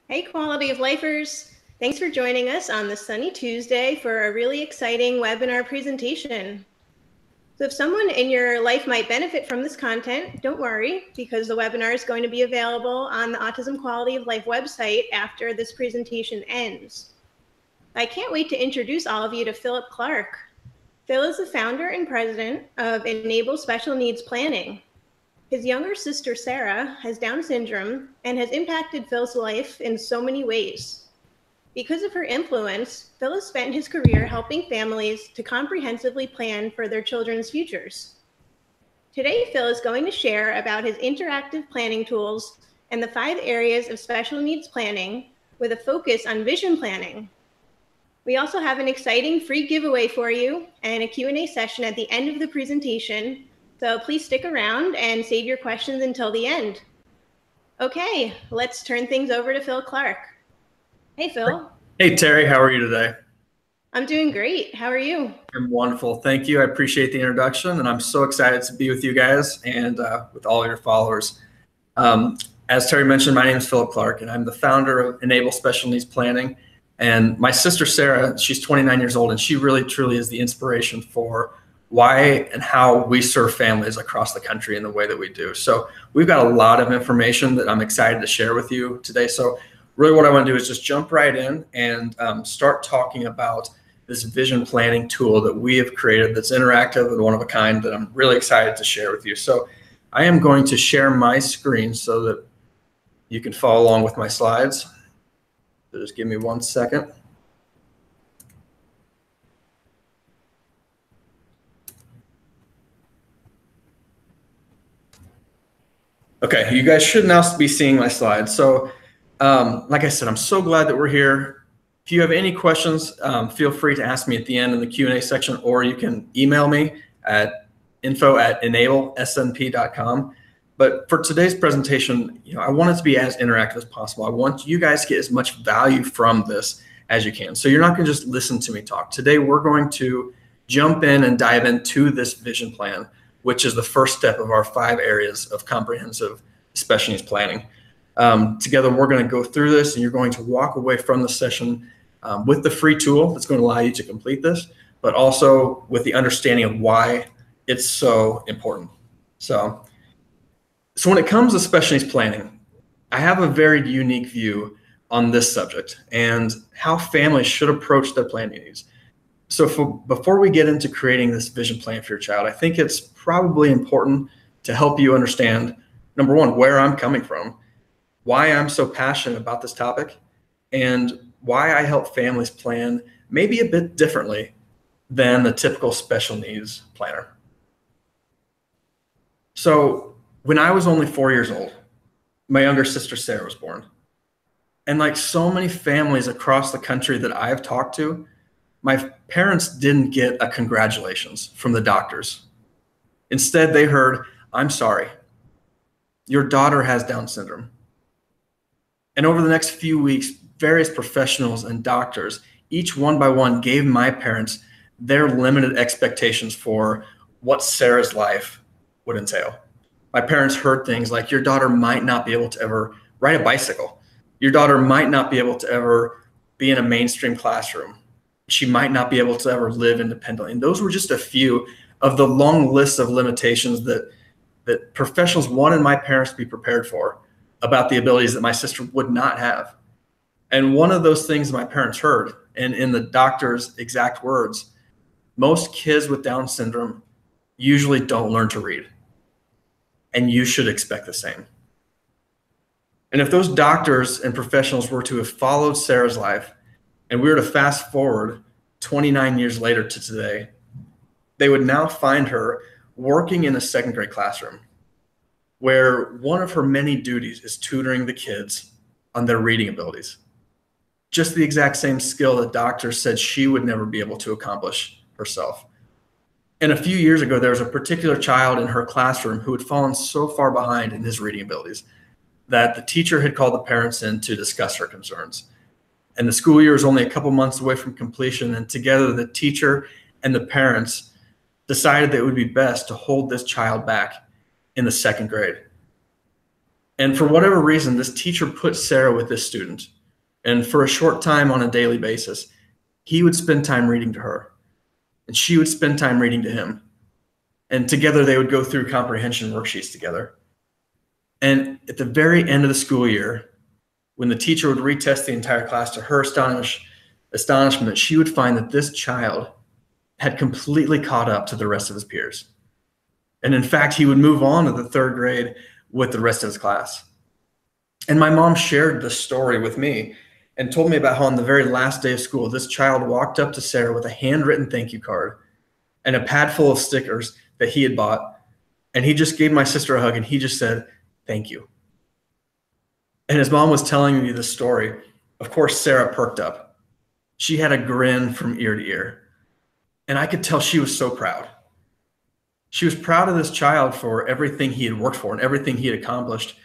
Hey, quality of lifers. Thanks for joining us on this sunny Tuesday for a really exciting webinar presentation. So if someone in your life might benefit from this content, don't worry, because the webinar is going to be available on the Autism Quality of Life website after this presentation ends. I can't wait to introduce all of you to Phillip Clark. Phil is the founder and president of Enable Special Needs Planning. His younger sister, Sarah, has Down syndrome and has impacted Phil's life in so many ways. Because of her influence, Phil has spent his career helping families to comprehensively plan for their children's futures. Today, Phil is going to share about his interactive planning tools and the 5 areas of special needs planning with a focus on vision planning. We also have an exciting free giveaway for you and a Q&A session at the end of the presentation. So please stick around and save your questions until the end. Okay, let's turn things over to Phil Clark. Hey, Phil. Hey, Terry, how are you today? I'm doing great. How are you? I'm wonderful. Thank you. I appreciate the introduction, and I'm so excited to be with you guys and with all your followers. As Terry mentioned, my name is Phillip Clark, and I'm the founder of Enable Special Needs Planning. And my sister, Sarah, she's 29 years old, and she really, truly is the inspiration for why and how we serve families across the country in the way that we do. So we've got a lot of information that I'm excited to share with you today. So really what I want to do is just jump right in and start talking about this vision planning tool that we have created that's interactive and one of a kind that I'm really excited to share with you. So I am going to share my screen so that you can follow along with my slides. So just give me 1 second. Okay, you guys should now be seeing my slides. So like I said, I'm so glad that we're here. If you have any questions, feel free to ask me at the end in the Q&A section, or you can email me at info@enablesnp.com. But for today's presentation, I want it to be as interactive as possible. I want you guys to get as much value from this as you can. So you're not going to just listen to me talk. Today, we're going to jump in and dive into this vision plan, which is the first step of our 5 areas of comprehensive special needs planning. Together, we're going to go through this, and you're going to walk away from the session with the free tool that's going to allow you to complete this, but also with the understanding of why it's so important. So when it comes to special needs planning, I have a very unique view on this subject and how families should approach their planning needs. So before we get into creating this vision plan for your child, I think it's probably important to help you understand, number one, where I'm coming from, why I'm so passionate about this topic, and why I help families plan maybe a bit differently than the typical special needs planner. So when I was only 4 years old, my younger sister Sarah was born. And like so many families across the country that I've talked to, my parents didn't get a congratulations from the doctors. Instead, they heard, "I'm sorry, your daughter has Down syndrome." And over the next few weeks, various professionals and doctors, each one by one, gave my parents their limited expectations for what Sarah's life would entail. My parents heard things like, "Your daughter might not be able to ever ride a bicycle. Your daughter might not be able to ever be in a mainstream classroom. She might not be able to ever live independently." And those were just a few of the long lists of limitations that professionals wanted my parents to be prepared for about the abilities that my sister would not have. And one of those things my parents heard, and in the doctor's exact words, "Most kids with Down syndrome usually don't learn to read, and you should expect the same." And if those doctors and professionals were to have followed Sarah's life, and we were to fast forward 29 years later to today, they would now find her working in a 2nd grade classroom where one of her many duties is tutoring the kids on their reading abilities. Just the exact same skill that doctors said she would never be able to accomplish herself. And a few years ago, there was a particular child in her classroom who had fallen so far behind in his reading abilities that the teacher had called the parents in to discuss her concerns. And the school year was only a couple months away from completion, and together the teacher and the parents decided that it would be best to hold this child back in the 2nd grade. And for whatever reason, this teacher put Sarah with this student And for a short time on a daily basis, he would spend time reading to her, and she would spend time reading to him. And together they would go through comprehension worksheets together. And at the very end of the school year, when the teacher would retest the entire class, to her astonishment, she would find that this child had completely caught up to the rest of his peers. And in fact, he would move on to the third grade with the rest of his class. And my mom shared this story with me and told me about how on the very last day of school, this child walked up to Sarah with a handwritten thank you card and a pad full of stickers that he had bought. And he just gave my sister a hug and he just said, "Thank you." And his mom was telling me this story. Of course, Sarah perked up. She had a grin from ear to ear. And I could tell she was so proud. She was proud of this child for everything he had worked for and everything he had accomplished.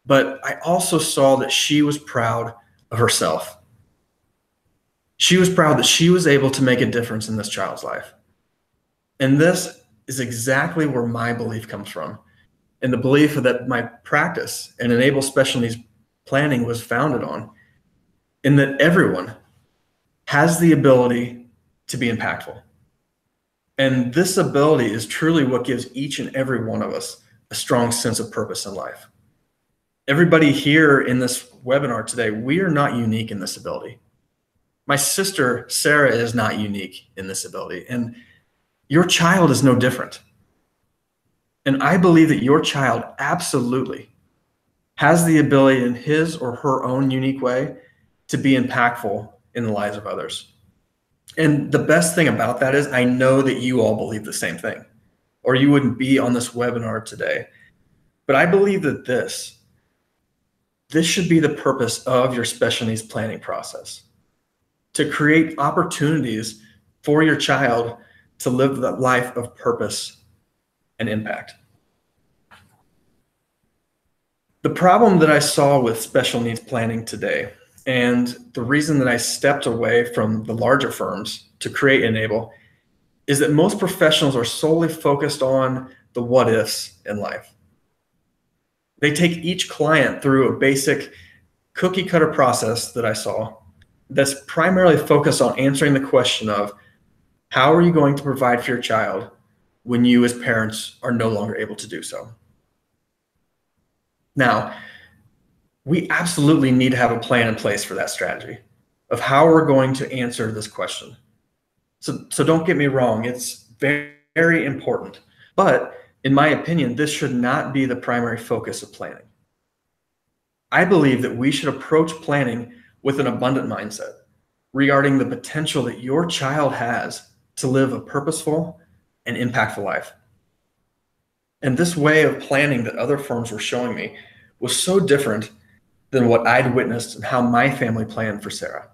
But I also saw that she was proud of herself. She was proud that she was able to make a difference in this child's life. And this is exactly where my belief comes from. And the belief that my practice and Enable special needs planning was founded on, in that everyone has the ability to be impactful. And this ability is truly what gives each and every one of us a strong sense of purpose in life. Everybody here in this webinar today, we are not unique in this ability. My sister, Sarah, is not unique in this ability, and your child is no different. And I believe that your child absolutely has the ability in his or her own unique way to be impactful in the lives of others. And the best thing about that is I know that you all believe the same thing, or you wouldn't be on this webinar today. But I believe that this should be the purpose of your special needs planning process, to create opportunities for your child to live that life of purpose and impact. The problem that I saw with special needs planning today, and the reason that I stepped away from the larger firms to create Enable, is that most professionals are solely focused on the what ifs in life. They take each client through a basic cookie cutter process that I saw that's primarily focused on answering the question of, how are you going to provide for your child when you as parents are no longer able to do so? Now, we absolutely need to have a plan in place for that strategy of how we're going to answer this question. So don't get me wrong, it's very, very important. But in my opinion, this should not be the primary focus of planning. I believe that we should approach planning with an abundant mindset regarding the potential that your child has to live a purposeful and impactful life. And this way of planning that other firms were showing me was so different than what I'd witnessed and how my family planned for Sarah.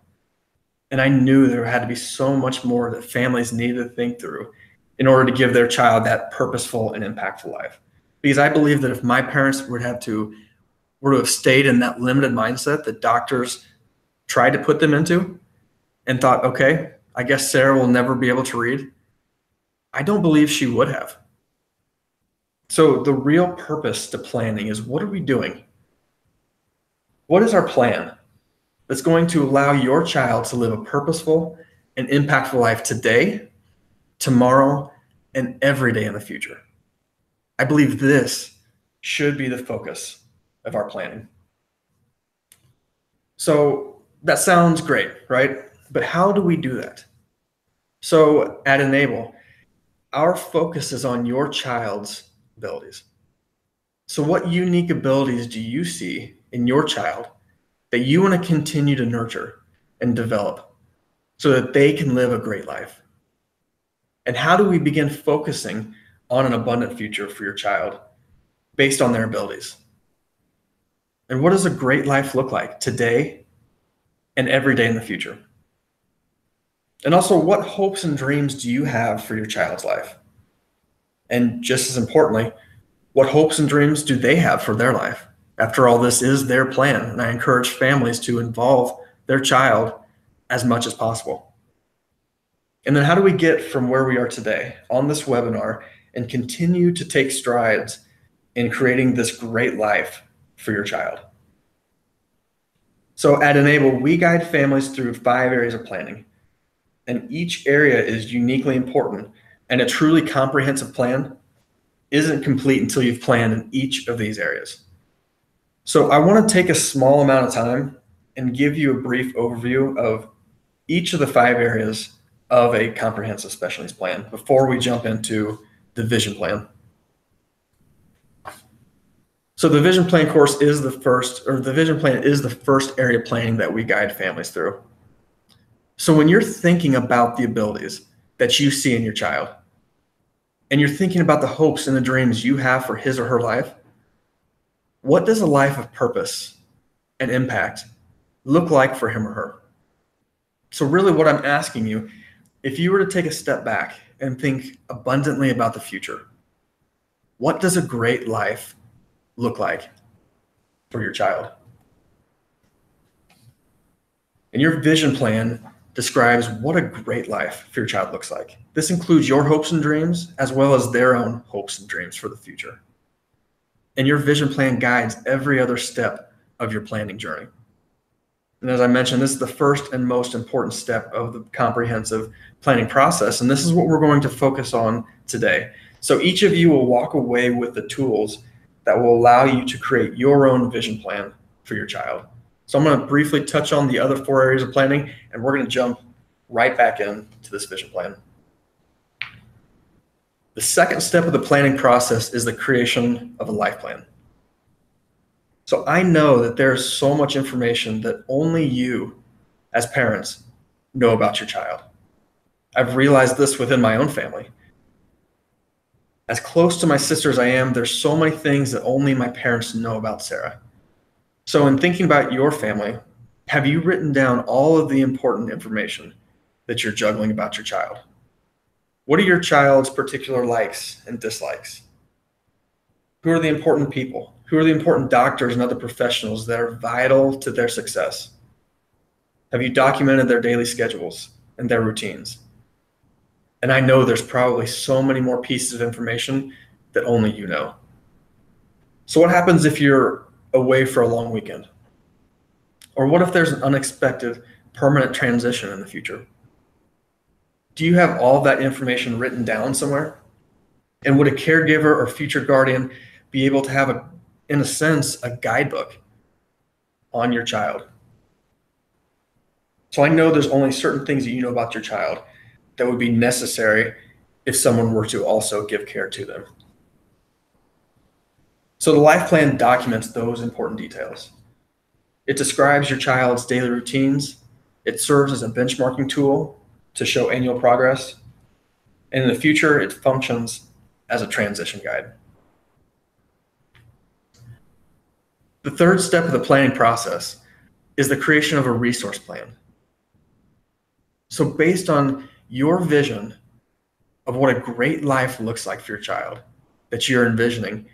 And I knew there had to be so much more that families needed to think through in order to give their child that purposeful and impactful life. Because I believe that if my parents were to have stayed in that limited mindset that doctors tried to put them into and thought, okay, I guess Sarah will never be able to read, I don't believe she would have. So the real purpose to planning is, what are we doing? What is our plan that's going to allow your child to live a purposeful and impactful life today, tomorrow, and every day in the future? I believe this should be the focus of our planning. So that sounds great, right? But how do we do that? So at Enable, our focus is on your child's abilities. So what unique abilities do you see in your child that you want to continue to nurture and develop so that they can live a great life? And how do we begin focusing on an abundant future for your child based on their abilities? And what does a great life look like today and every day in the future? And also, what hopes and dreams do you have for your child's life? And just as importantly, what hopes and dreams do they have for their life? After all, this is their plan, and I encourage families to involve their child as much as possible. And then how do we get from where we are today on this webinar and continue to take strides in creating this great life for your child? So at Enable, we guide families through 5 areas of planning, and each area is uniquely important, and a truly comprehensive plan isn't complete until you've planned in each of these areas. So I want to take a small amount of time and give you a brief overview of each of the 5 areas of a comprehensive special needs plan before we jump into the vision plan. So the vision plan course is the first area of planning that we guide families through. So when you're thinking about the abilities that you see in your child, and you're thinking about the hopes and the dreams you have for his or her life, what does a life of purpose and impact look like for him or her? So really what I'm asking you, if you were to take a step back and think abundantly about the future, what does a great life look like for your child? And your vision plan describes what a great life for your child looks like. This includes your hopes and dreams as well as their own hopes and dreams for the future. And your vision plan guides every other step of your planning journey. And as I mentioned, this is the first and most important step of the comprehensive planning process. And this is what we're going to focus on today. So each of you will walk away with the tools that will allow you to create your own vision plan for your child. So I'm going to briefly touch on the other 4 areas of planning, and we're going to jump right back into this vision plan. The second step of the planning process is the creation of a life plan. So I know that there's so much information that only you as parents know about your child. I've realized this within my own family. As close to my sister as I am, there's so many things that only my parents know about Sarah. So in thinking about your family, have you written down all of the important information that you're juggling about your child? What are your child's particular likes and dislikes? Who are the important people? Who are the important doctors and other professionals that are vital to their success? Have you documented their daily schedules and their routines? And I know there's probably so many more pieces of information that only you know. So what happens if you're away for a long weekend? Or what if there's an unexpected permanent transition in the future? Do you have all that information written down somewhere? And would a caregiver or future guardian be able to have, in a sense, a guidebook on your child? So I know there's only certain things that you know about your child that would be necessary if someone were to also give care to them. So the life plan documents those important details. It describes your child's daily routines. It serves as a benchmarking tool to show annual progress. And in the future, it functions as a transition guide. The third step of the planning process is the creation of a resource plan. So based on your vision of what a great life looks like for your child that you're envisioning,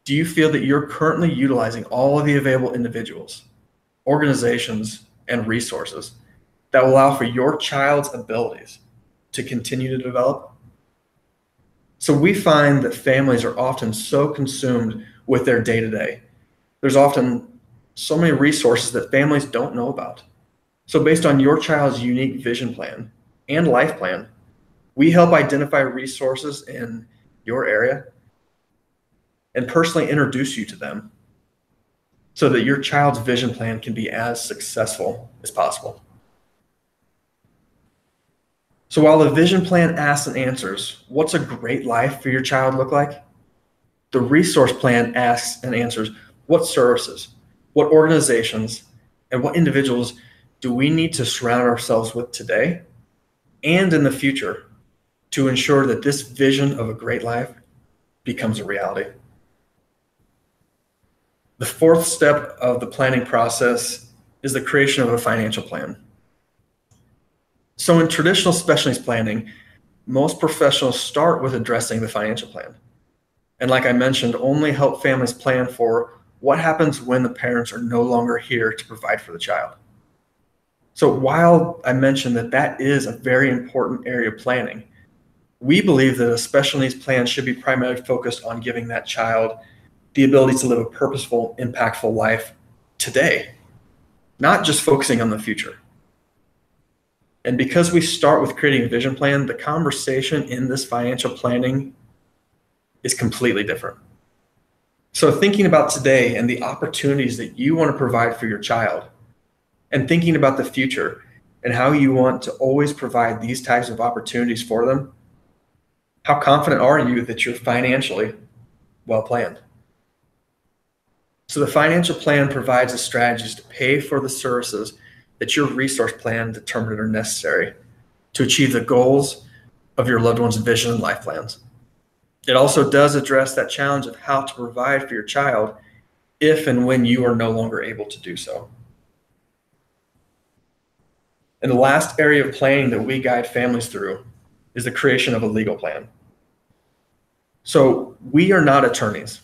do you feel that you're currently utilizing all of the available individuals, organizations, and resources that will allow for your child's abilities to continue to develop? So we find that families are often so consumed with their day-to-day. There's often so many resources that families don't know about. So based on your child's unique vision plan and life plan, we help identify resources in your area and personally introduce you to them so that your child's vision plan can be as successful as possible. So while the vision plan asks and answers, what's a great life for your child look like? The resource plan asks and answers, what services, what organizations, and what individuals do we need to surround ourselves with today and in the future to ensure that this vision of a great life becomes a reality? The fourth step of the planning process is the creation of a financial plan. So in traditional special needs planning, most professionals start with addressing the financial plan. And like I mentioned, only help families plan for what happens when the parents are no longer here to provide for the child. So while I mentioned that that is a very important area of planning, we believe that a special needs plan should be primarily focused on giving that child the ability to live a purposeful, impactful life today. not just focusing on the future. And because we start with creating a vision plan, the conversation in this financial planning is completely different. So thinking about today and the opportunities that you want to provide for your child, and thinking about the future and how you want to always provide these types of opportunities for them, how confident are you that you're financially well planned? So the financial plan provides the strategies to pay for the services that your resource plan determined are necessary to achieve the goals of your loved one's vision and life plans. It also does address that challenge of how to provide for your child if and when you are no longer able to do so. And the last area of planning that we guide families through is the creation of a legal plan. So we are not attorneys,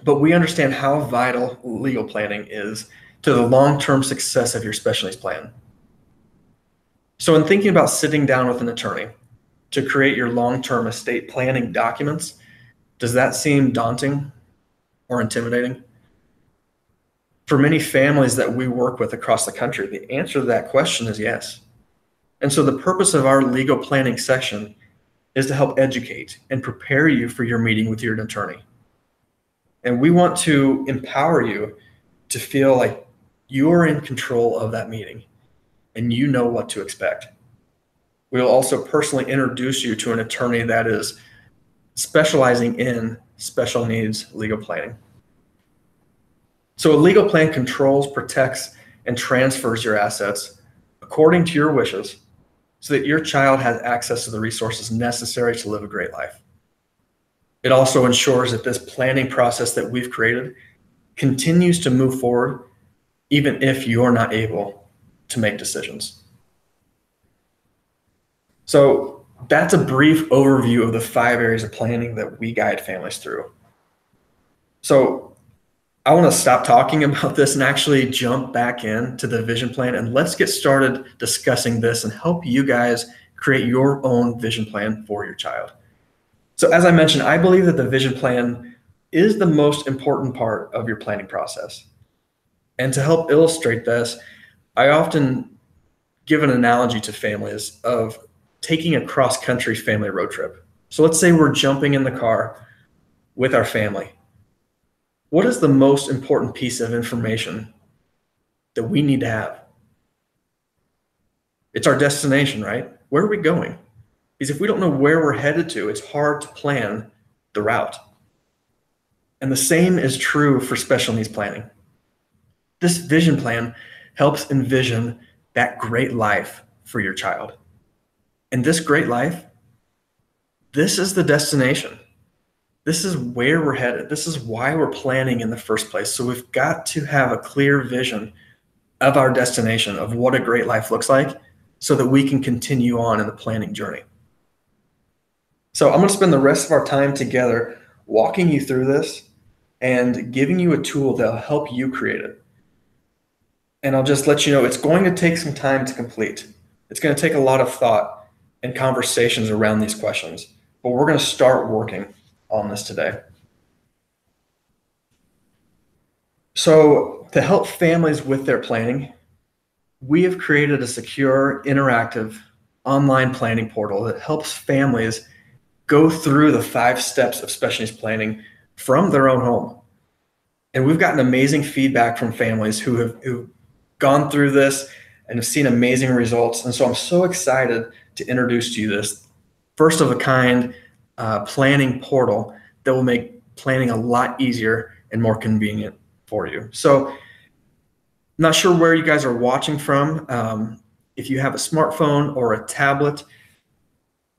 but we understand how vital legal planning is to the long-term success of your special needs plan. So in thinking about sitting down with an attorney to create your long-term estate planning documents, does that seem daunting or intimidating? For many families that we work with across the country, the answer to that question is yes. And so the purpose of our legal planning session is to help educate and prepare you for your meeting with your attorney. And we want to empower you to feel like you're in control of that meeting and you know what to expect. We'll also personally introduce you to an attorney that is specializing in special needs legal planning. So a legal plan controls, protects, and transfers your assets according to your wishes so that your child has access to the resources necessary to live a great life. It also ensures that this planning process that we've created continues to move forward even if you're not able to make decisions. So that's a brief overview of the 5 areas of planning that we guide families through. So I want to stop talking about this and actually jump back into the vision plan, and let's get started discussing this and help you guys create your own vision plan for your child. So as I mentioned, I believe that the vision plan is the most important part of your planning process. And to help illustrate this, I often give an analogy to families of taking a cross-country family road trip. So let's say we're jumping in the car with our family. What is the most important piece of information that we need to have? It's our destination, right? Where are we going? Because if we don't know where we're headed to, it's hard to plan the route. And the same is true for special needs planning. This vision plan helps envision that great life for your child. And this great life, this is the destination. This is where we're headed. This is why we're planning in the first place. So we've got to have a clear vision of our destination, of what a great life looks like, so that we can continue on in the planning journey. So I'm going to spend the rest of our time together walking you through this and giving you a tool that'll help you create it. And I'll just let you know, it's going to take some time to complete. It's going to take a lot of thought and conversations around these questions, but we're going to start working on this today. So to help families with their planning, we have created a secure, interactive online planning portal that helps families go through the 5 steps of special needs planning from their own home. And we've gotten amazing feedback from families who've gone through this and have seen amazing results. And so I'm so excited to introduce to you this first of a kind planning portal that will make planning a lot easier and more convenient for you. So I'm not sure where you guys are watching from. If you have a smartphone or a tablet,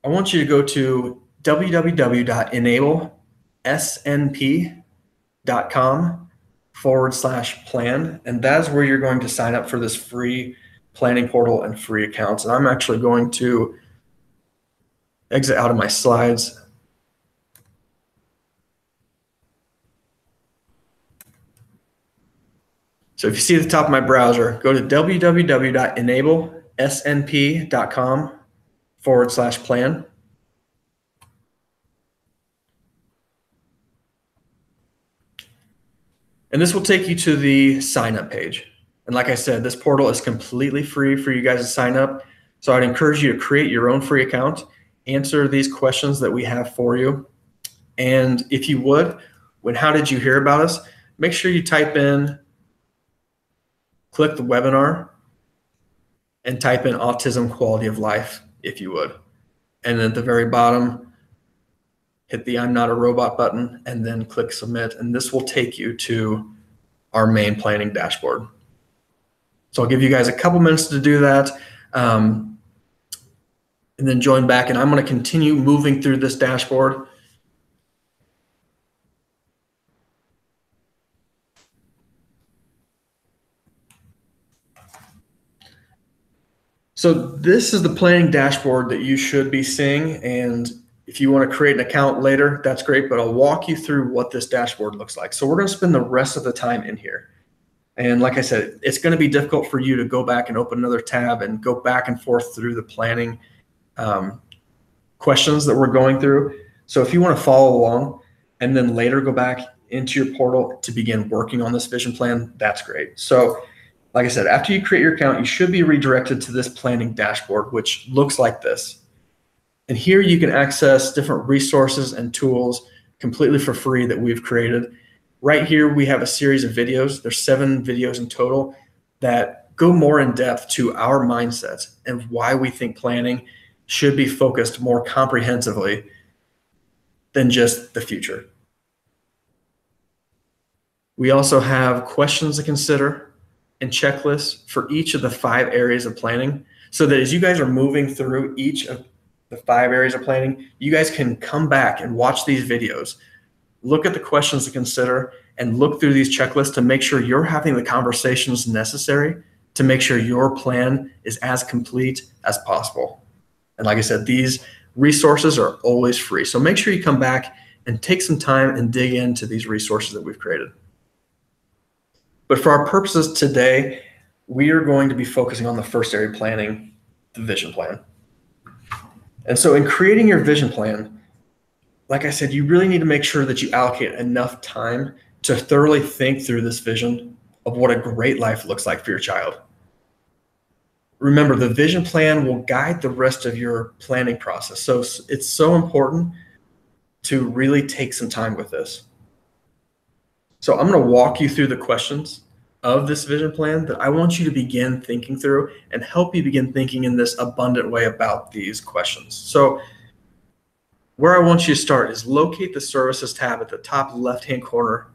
I want you to go to www.enablesnp.com/plan. And that's where you're going to sign up for this free planning portal and free accounts. And I'm actually going to exit out of my slides. So if you see at the top of my browser, go to www.enablesnp.com/plan. And this will take you to the sign up page. And like I said, this portal is completely free for you guys to sign up. So I'd encourage you to create your own free account, answer these questions that we have for you. And if you would, when how did you hear about us, make sure you type in, click the webinar, and type in autism quality of life, if you would. And then at the very bottom, hit the I'm not a robot button and then click submit. And this will take you to our main planning dashboard. So I'll give you guys a couple minutes to do that. And then join back, and I'm going to continue moving through this dashboard. So this is the planning dashboard that you should be seeing. And if you want to create an account later, that's great, but I'll walk you through what this dashboard looks like. So we're going to spend the rest of the time in here. And like I said, it's going to be difficult for you to go back and open another tab and go back and forth through the planning questions that we're going through. So if you want to follow along and then later go back into your portal to begin working on this vision plan, that's great. So like I said, after you create your account, you should be redirected to this planning dashboard, which looks like this. And here you can access different resources and tools completely for free that we've created. Right here, we have a series of videos. There's 7 videos in total that go more in depth to our mindset and why we think planning should be focused more comprehensively than just the future. We also have questions to consider and checklists for each of the 5 areas of planning, so that as you guys are moving through each of the 5 areas of planning, you guys can come back and watch these videos, look at the questions to consider, and look through these checklists to make sure you're having the conversations necessary to make sure your plan is as complete as possible. And like I said, these resources are always free. So make sure you come back and take some time and dig into these resources that we've created. But for our purposes today, we are going to be focusing on the first area, planning the vision plan. And so in creating your vision plan, like I said, you really need to make sure that you allocate enough time to thoroughly think through this vision of what a great life looks like for your child. Remember, the vision plan will guide the rest of your planning process. So it's so important to really take some time with this. So I'm going to walk you through the questions of this vision plan that I want you to begin thinking through and help you begin thinking in this abundant way about these questions. So where I want you to start is locate the services tab at the top left-hand corner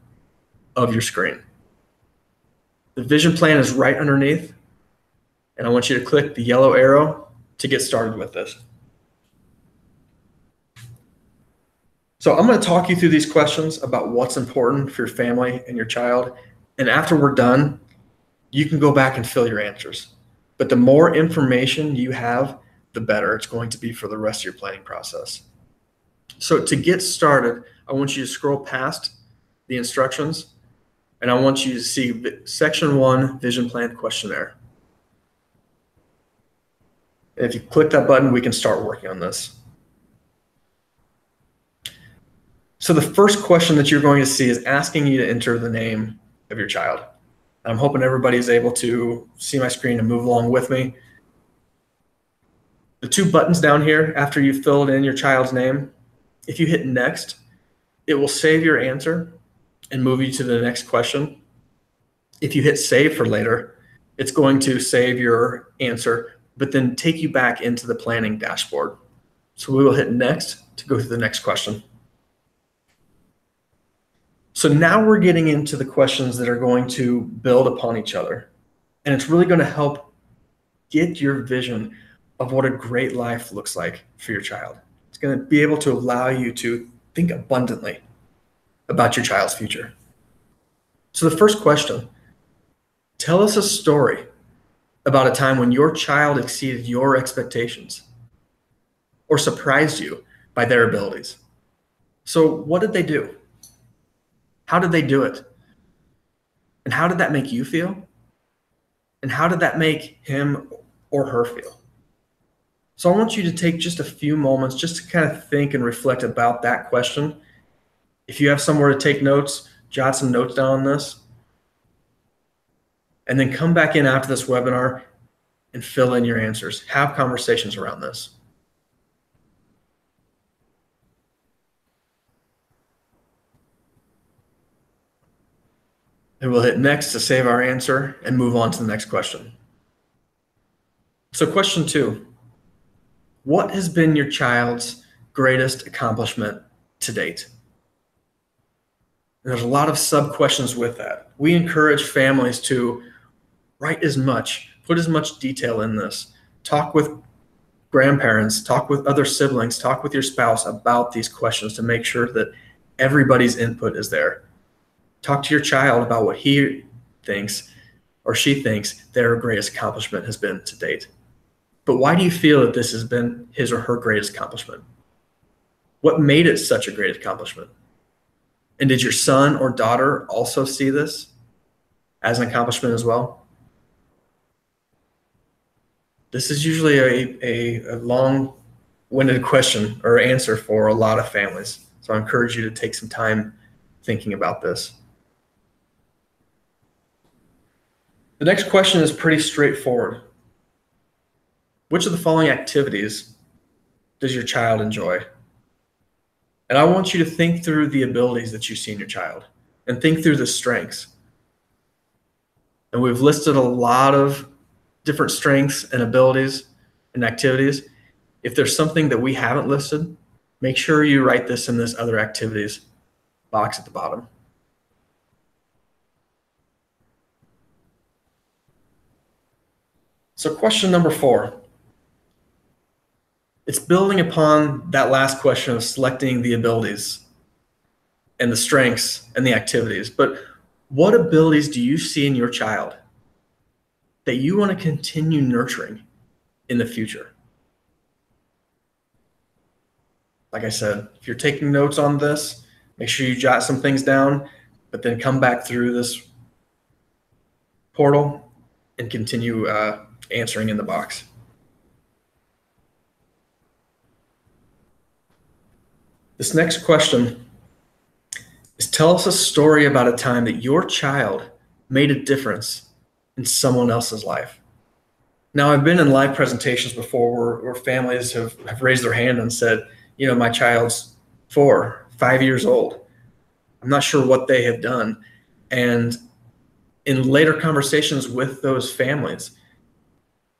of your screen. The vision plan is right underneath, and I want you to click the yellow arrow to get started with this. So I'm going to talk you through these questions about what's important for your family and your child. And after we're done, you can go back and fill your answers. But the more information you have, the better it's going to be for the rest of your planning process. So to get started, I want you to scroll past the instructions, and I want you to see section 1, vision plan questionnaire. And if you click that button, we can start working on this. So the first question that you're going to see is asking you to enter the name of your child. I'm hoping everybody is able to see my screen and move along with me. The 2 buttons down here, after you've filled in your child's name, if you hit next, it will save your answer and move you to the next question. If you hit save for later, it's going to save your answer, but then take you back into the planning dashboard. So we will hit next to go to the next question. So now we're getting into the questions that are going to build upon each other. And it's really going to help get your vision of what a great life looks like for your child. It's going to be able to allow you to think abundantly about your child's future. So the first question, tell us a story about a time when your child exceeded your expectations or surprised you by their abilities. So what did they do? How did they do it? And how did that make you feel? And how did that make him or her feel? So I want you to take just a few moments just to kind of think and reflect about that question. If you have somewhere to take notes, jot some notes down on this. And then come back in after this webinar and fill in your answers. Have conversations around this. And we'll hit next to save our answer and move on to the next question. So question 2, what has been your child's greatest accomplishment to date? And there's a lot of sub-questions with that. We encourage families to write as much, put as much detail in this. Talk with grandparents, talk with other siblings, talk with your spouse about these questions to make sure that everybody's input is there. Talk to your child about what he thinks or she thinks their greatest accomplishment has been to date. But why do you feel that this has been his or her greatest accomplishment? What made it such a great accomplishment? And did your son or daughter also see this as an accomplishment as well? This is usually a long-winded question or answer for a lot of families. So I encourage you to take some time thinking about this. The next question is pretty straightforward. Which of the following activities does your child enjoy? And I want you to think through the abilities that you see in your child and think through the strengths. And we've listed a lot of different strengths and abilities and activities. If there's something that we haven't listed, make sure you write this in this other activities box at the bottom. So question number 4. It's building upon that last question of selecting the abilities and the strengths and the activities. But what abilities do you see in your child that you want to continue nurturing in the future? Like I said, if you're taking notes on this, make sure you jot some things down, but then come back through this portal and continue answering in the box. This next question is, tell us a story about a time that your child made a difference in someone else's life. Now, I've been in live presentations before where families have raised their hand and said, you know, my child's 4, 5 years old. I'm not sure what they have done. And in later conversations with those families,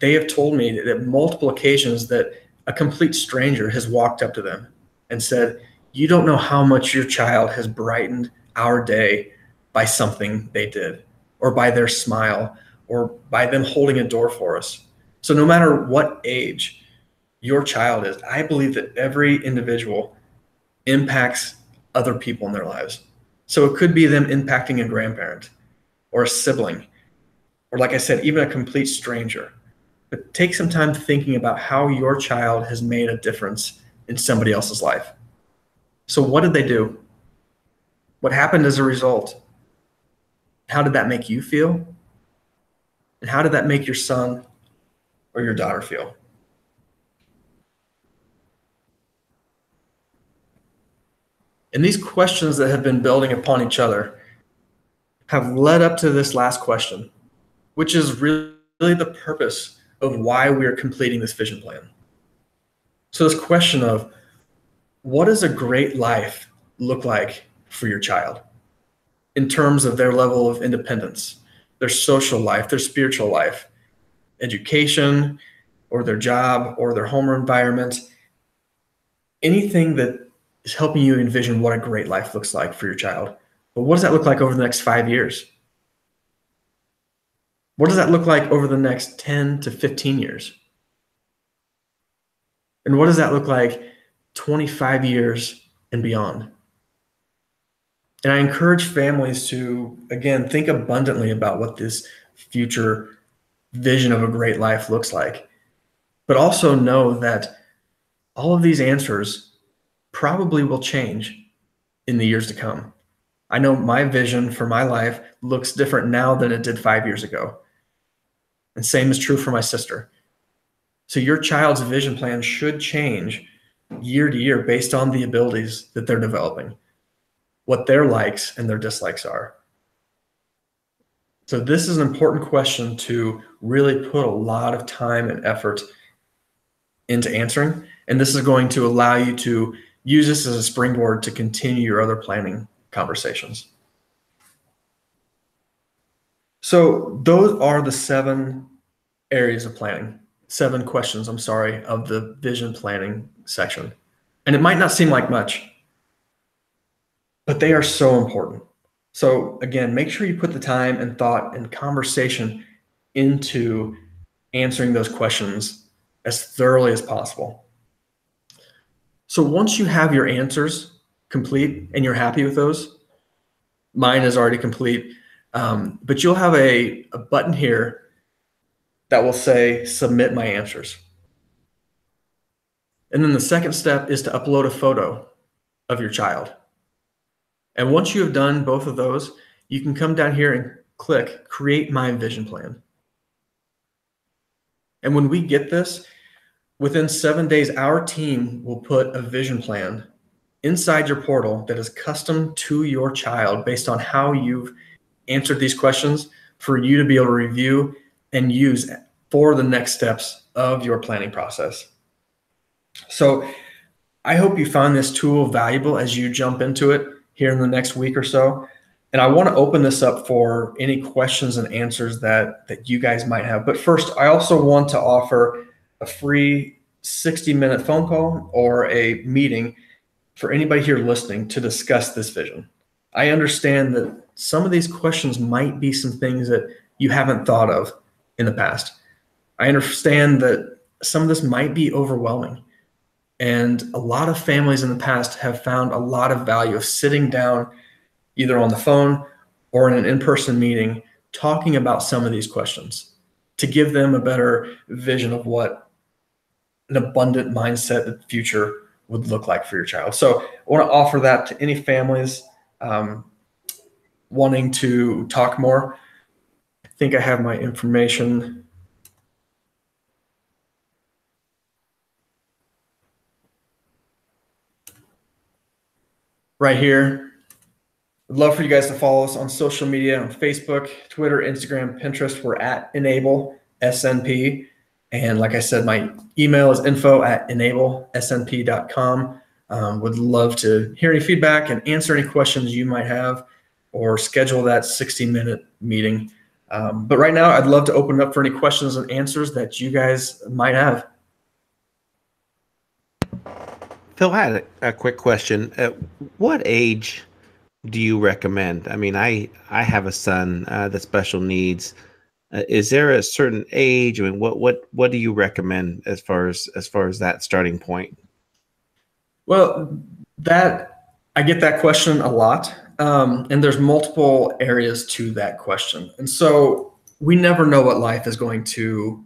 they have told me that at multiple occasions that a complete stranger has walked up to them and said, you don't know how much your child has brightened our day by something they did, or by their smile, or by them holding a door for us. So no matter what age your child is, I believe that every individual impacts other people in their lives. So it could be them impacting a grandparent or a sibling, or like I said, even a complete stranger. But take some time thinking about how your child has made a difference in somebody else's life. So what did they do? What happened as a result? How did that make you feel? And how did that make your son or your daughter feel? And these questions that have been building upon each other have led up to this last question, which is really the purpose of why we are completing this vision plan. So this question of, what does a great life look like for your child in terms of their level of independence, their social life, their spiritual life, education, or their job, or their home environment, anything that is helping you envision what a great life looks like for your child. But what does that look like over the next 5 years? What does that look like over the next 10 to 15 years? And what does that look like 25 years and beyond? And I encourage families to, again, think abundantly about what this future vision of a great life looks like, but also know that all of these answers probably will change in the years to come. I know my vision for my life looks different now than it did 5 years ago. And same is true for my sister. So your child's vision plan should change year to year based on the abilities that they're developing, what their likes and their dislikes are. So this is an important question to really put a lot of time and effort into answering. And this is going to allow you to use this as a springboard to continue your other planning conversations. So those are the 7 areas of planning, 7 questions, I'm sorry, of the vision planning section. And it might not seem like much, but they are so important. So again, make sure you put the time and thought and conversation into answering those questions as thoroughly as possible. So once you have your answers complete and you're happy with those, mine is already complete, but you'll have a button here that will say submit my answers. And then the second step is to upload a photo of your child. And once you have done both of those, you can come down here and click create my vision plan. And when we get this, within 7 days, our team will put a vision plan inside your portal that is custom to your child based on how you've answered these questions for you to be able to review and use for the next steps of your planning process. So I hope you found this tool valuable as you jump into it here in the next week or so. And I want to open this up for any questions and answers that you guys might have. But first, I also want to offer a free 60-minute phone call or a meeting for anybody here listening to discuss this vision. I understand that some of these questions might be some things that you haven't thought of in the past. I understand that some of this might be overwhelming. And a lot of families in the past have found a lot of value of sitting down either on the phone or in an in-person meeting, talking about some of these questions to give them a better vision of what an abundant mindset of the future would look like for your child. So I want to offer that to any families wanting to talk more. I think I have my information. Right here. I'd love for you guys to follow us on social media, on Facebook, Twitter, Instagram, Pinterest. We're at Enable SNP. And like I said, my email is info@enablesnp.com. Would love to hear any feedback and answer any questions you might have or schedule that 60-minute meeting. But right now, I'd love to open it up for any questions and answers that you guys might have. Phil, I had a quick question. At what age do you recommend? I mean, I have a son that special needs. Is there a certain age? I mean, what do you recommend as far as that starting point? Well, that I get that question a lot, and there's multiple areas to that question, and so we never know what life is going to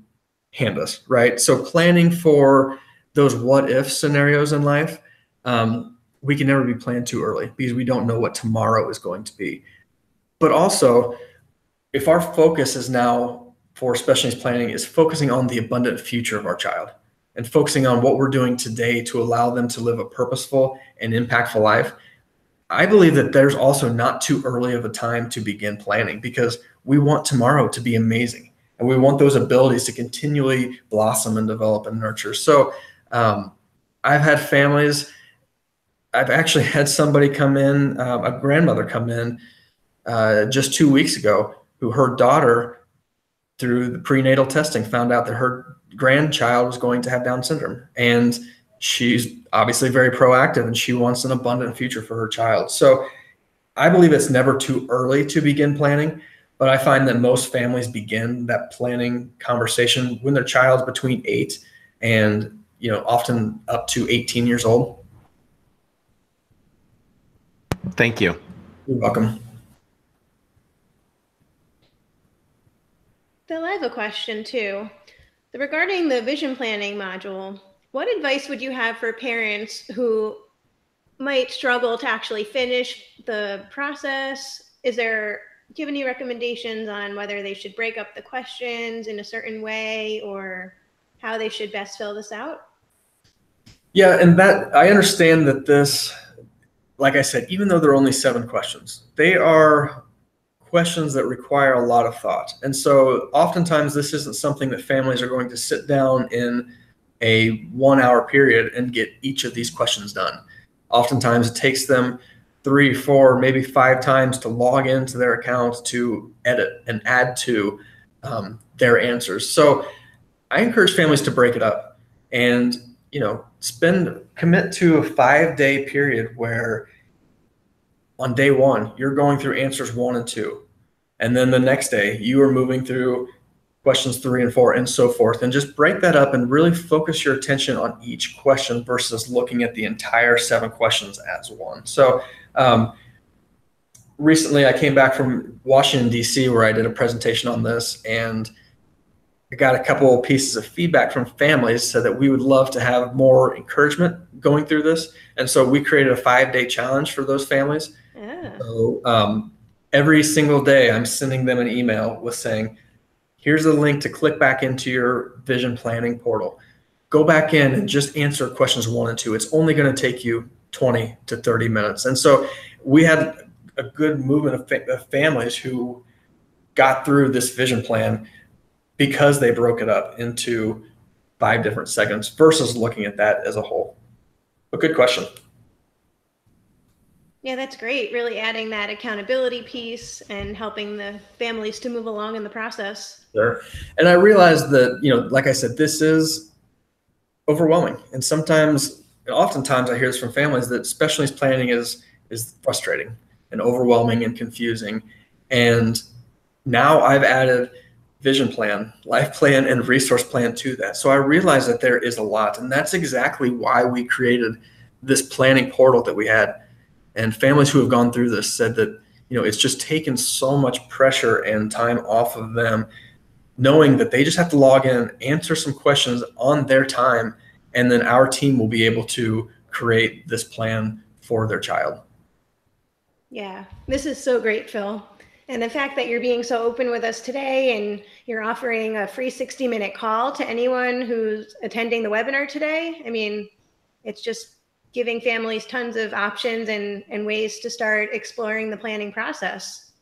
hand us, right? So planning for those what if scenarios in life, we can never be planned too early because we don't know what tomorrow is going to be. But also, if our focus is now for special needs planning is focusing on the abundant future of our child and focusing on what we're doing today to allow them to live a purposeful and impactful life, I believe that there's also not too early of a time to begin planning because we want tomorrow to be amazing and we want those abilities to continually blossom and develop and nurture. So I've had families. I've actually had somebody come in, a grandmother come in just 2 weeks ago who her daughter, through the prenatal testing, found out that her grandchild was going to have Down syndrome. And she's obviously very proactive and she wants an abundant future for her child. So I believe it's never too early to begin planning, but I find that most families begin that planning conversation when their child's between 8 and often up to 18 years old. Thank you. You're welcome. Phil, I have a question too. Regarding the vision planning module, what advice would you have for parents who might struggle to actually finish the process? Do you have any recommendations on whether they should break up the questions in a certain way or how they should best fill this out? Yeah, and that I understand that this, like I said, even though there are only 7 questions, they are questions that require a lot of thought. And so oftentimes this isn't something that families are going to sit down in a 1 hour period and get each of these questions done. Oftentimes it takes them 3, 4, maybe 5 times to log into their account to edit and add to their answers. So I encourage families to break it up and, commit to a 5-day period where on day 1, you're going through answers 1 and 2. And then the next day you are moving through questions 3 and 4 and so forth, and just break that up and really focus your attention on each question versus looking at the entire 7 questions as one. So recently I came back from Washington, D.C., where I did a presentation on this, and I got a couple of pieces of feedback from families, said that we would love to have more encouragement going through this. And so we created a 5-day challenge for those families. Yeah. So every single day I'm sending them an email with saying, here's a link to click back into your vision planning portal. Go back in and just answer questions 1 and 2. It's only going to take you 20 to 30 minutes. And so we had a good movement of families who got through this vision plan because they broke it up into 5 different segments versus looking at that as a whole. But good question. Yeah, that's great. Really adding that accountability piece and helping the families to move along in the process. Sure. And I realized that, like I said, this is overwhelming. And sometimes, and oftentimes I hear this from families, that special needs planning is frustrating and overwhelming and confusing. And now I've added vision plan, life plan, and resource plan to that. So I realized that there is a lot. And that's exactly why we created this planning portal that we had. And families who have gone through this said that, it's just taken so much pressure and time off of them, knowing that they just have to log in, answer some questions on their time, and then our team will be able to create this plan for their child. Yeah, this is so great, Phil. And the fact that you're being so open with us today and you're offering a free 60-minute call to anyone who's attending the webinar today, I mean, it's just giving families tons of options and ways to start exploring the planning process.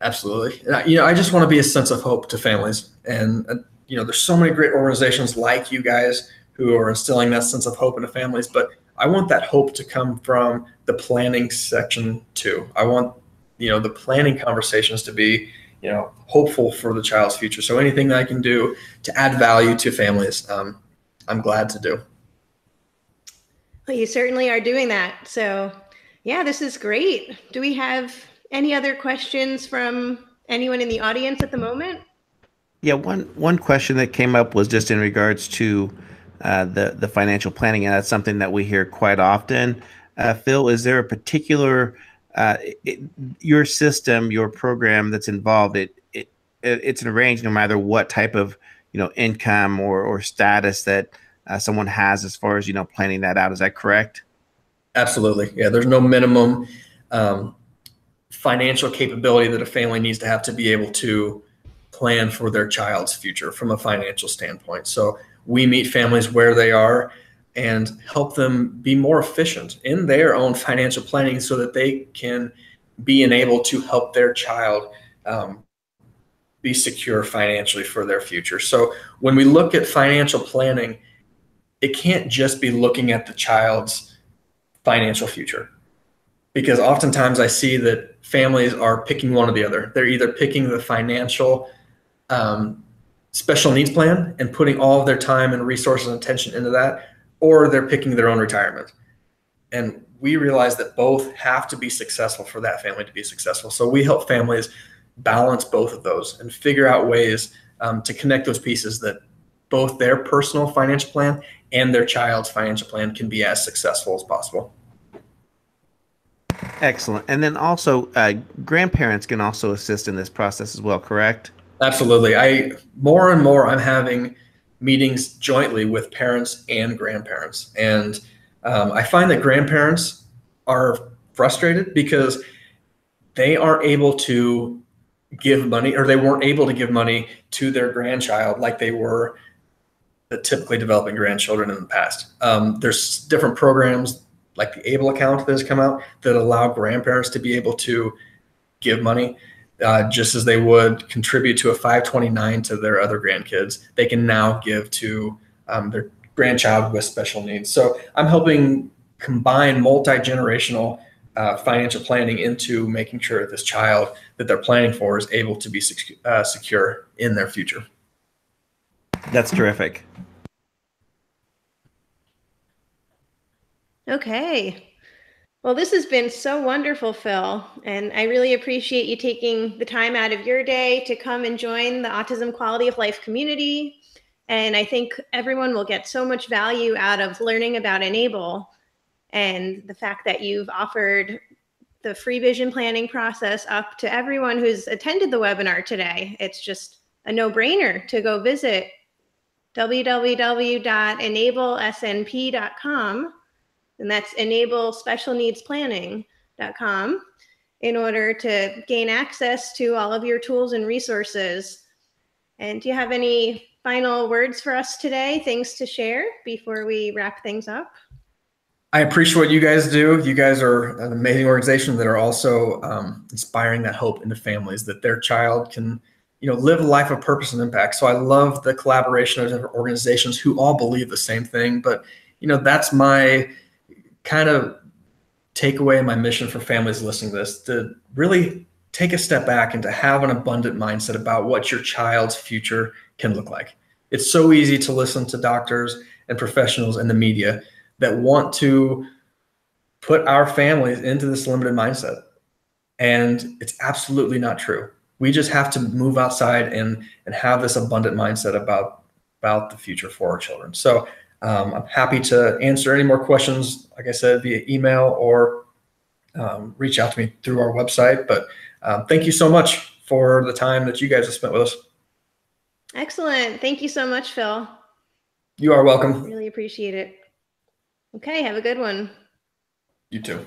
Absolutely. I just want to be a sense of hope to families. And, there's so many great organizations like you guys who are instilling that sense of hope into families, but I want that hope to come from the planning section too. I want, the planning conversations to be, hopeful for the child's future. So anything that I can do to add value to families, I'm glad to do. Well, you certainly are doing that. So yeah, this is great. Do we have any other questions from anyone in the audience at the moment? Yeah, one question that came up was just in regards to the financial planning, and that's something that we hear quite often. Phil, is there a particular your system, your program that's involved? It's an arranged no matter what type of income or status that someone has as far as planning that out. Is that correct? Absolutely. Yeah, there's no minimum financial capability that a family needs to have to be able to plan for their child's future from a financial standpoint. So we meet families where they are and help them be more efficient in their own financial planning so that they can be enabled to help their child be secure financially for their future. So when we look at financial planning, it can't just be looking at the child's financial future, because oftentimes I see that families are picking one or the other. They're either picking the financial special needs plan and putting all of their time and resources and attention into that, or they're picking their own retirement. And we realize that both have to be successful for that family to be successful. So we help families balance both of those and figure out ways to connect those pieces that both their personal financial plan and their child's financial plan can be as successful as possible. Excellent. And then also grandparents can also assist in this process as well, correct? Absolutely. More and more I'm having meetings jointly with parents and grandparents. And I find that grandparents are frustrated because they aren't able to give money, or they weren't able to give money to their grandchild like they were the typically developing grandchildren in the past. There's different programs like the AQOL account that has come out that allow grandparents to be able to give money. just as they would contribute to a 529 to their other grandkids, they can now give to their grandchild with special needs. So I'm helping combine multi-generational financial planning into making sure that this child that they're planning for is able to be secure in their future. That's terrific. Okay. Well, this has been so wonderful, Phil, and I really appreciate you taking the time out of your day to come and join the Autism Quality of Life community. And I think everyone will get so much value out of learning about Enable and the fact that you've offered the free vision planning process up to everyone who's attended the webinar today. It's just a no-brainer to go visit www.enablesnp.com, and that's enablespecialneedsplanning.com, in order to gain access to all of your tools and resources. And do you have any final words for us today, things to share before we wrap things up? I appreciate what you guys do. You guys are an amazing organization that are also inspiring that hope into families that their child can, live a life of purpose and impact. So I love the collaboration of different organizations who all believe the same thing. But, that's my kind of takeaway and my mission for families listening to this, to really take a step back and to have an abundant mindset about what your child's future can look like. It's so easy to listen to doctors and professionals and the media that want to put our families into this limited mindset. And it's absolutely not true. We just have to move outside and have this abundant mindset about the future for our children. So I'm happy to answer any more questions, like I said, via email or reach out to me through our website. But thank you so much for the time that you guys have spent with us. Excellent. Thank you so much, Phil. You are welcome. Really appreciate it. Okay, have a good one. You too.